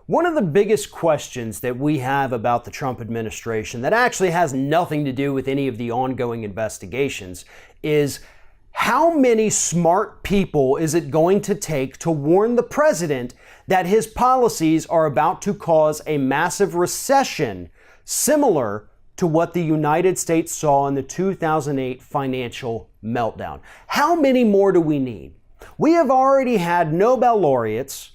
One of the biggest questions that we have about the Trump administration that actually has nothing to do with any of the ongoing investigations is how many smart people is it going to take to warn the president that his policies are about to cause a massive recession similar to what the United States saw in the 2008 financial meltdown? How many more do we need? We have already had Nobel Laureates,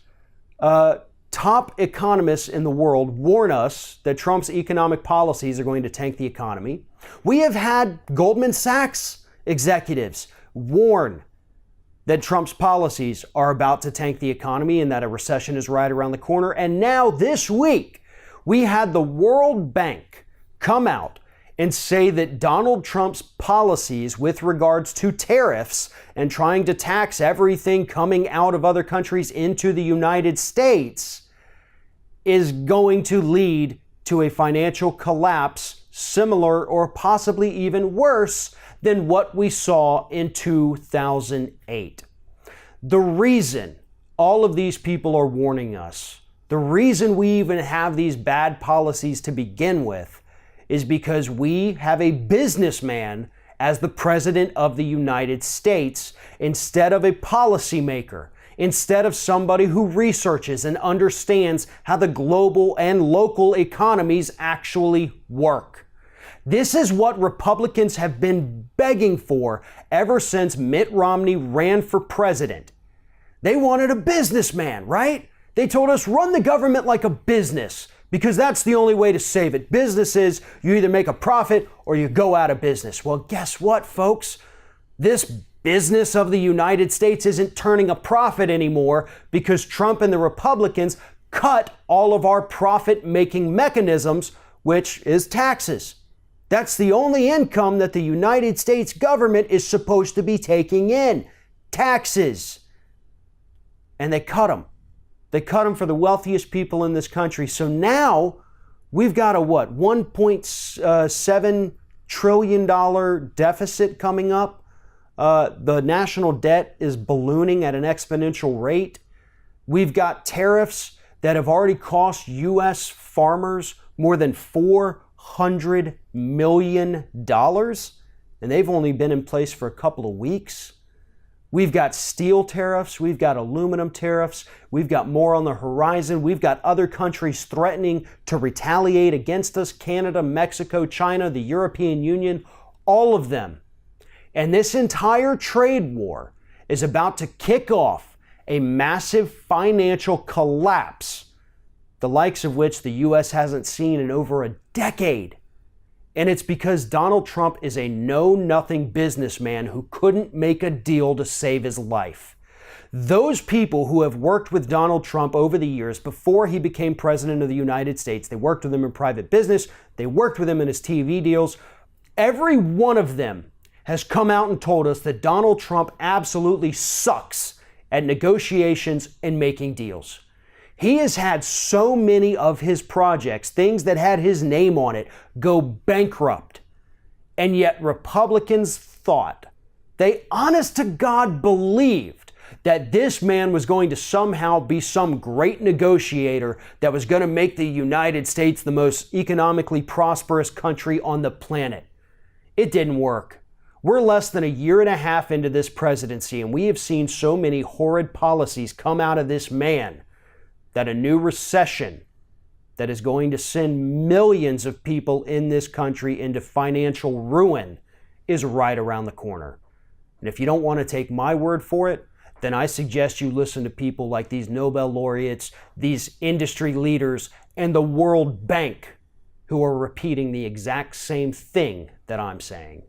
top economists in the world warn us that Trump's economic policies are going to tank the economy. We have had Goldman Sachs executives warn that Trump's policies are about to tank the economy and that a recession is right around the corner. And now this week, we had the World Bank come out and say that Donald Trump's policies with regards to tariffs and trying to tax everything coming out of other countries into the United States is going to lead to a financial collapse similar or possibly even worse than what we saw in 2008. The reason all of these people are warning us, the reason we even have these bad policies to begin with, is because we have a businessman as the president of the United States instead of a policymaker, instead of somebody who researches and understands how the global and local economies actually work. This is what Republicans have been begging for ever since Mitt Romney ran for president. They wanted a businessman, right? They told us run the government like a business, because that's the only way to save it. Business is you either make a profit or you go out of business. Well, guess what, folks? This business of the United States isn't turning a profit anymore because Trump and the Republicans cut all of our profit-making mechanisms, which is taxes. That's the only income that the United States government is supposed to be taking in. Taxes. And they cut them. They cut them for the wealthiest people in this country. So now we've got a what? $1.7 trillion deficit coming up. The national debt is ballooning at an exponential rate. We've got tariffs that have already cost U.S. farmers more than $400 million, and they've only been in place for a couple of weeks. We've got steel tariffs, we've got aluminum tariffs, we've got more on the horizon, we've got other countries threatening to retaliate against us, Canada, Mexico, China, the European Union, all of them. And this entire trade war is about to kick off a massive financial collapse, the likes of which the U.S. hasn't seen in over a decade. And it's because Donald Trump is a know-nothing businessman who couldn't make a deal to save his life. Those people who have worked with Donald Trump over the years before he became president of the United States, they worked with him in private business, they worked with him in his TV deals, every one of them has come out and told us that Donald Trump absolutely sucks at negotiations and making deals. He has had so many of his projects, things that had his name on it, go bankrupt. And yet Republicans thought, they honest to God believed that this man was going to somehow be some great negotiator that was going to make the United States the most economically prosperous country on the planet. It didn't work. We're less than a year and a half into this presidency, and we have seen so many horrid policies come out of this man that a new recession that is going to send millions of people in this country into financial ruin is right around the corner. And if you don't want to take my word for it, then I suggest you listen to people like these Nobel Laureates, these industry leaders, and the World Bank, who are repeating the exact same thing that I'm saying.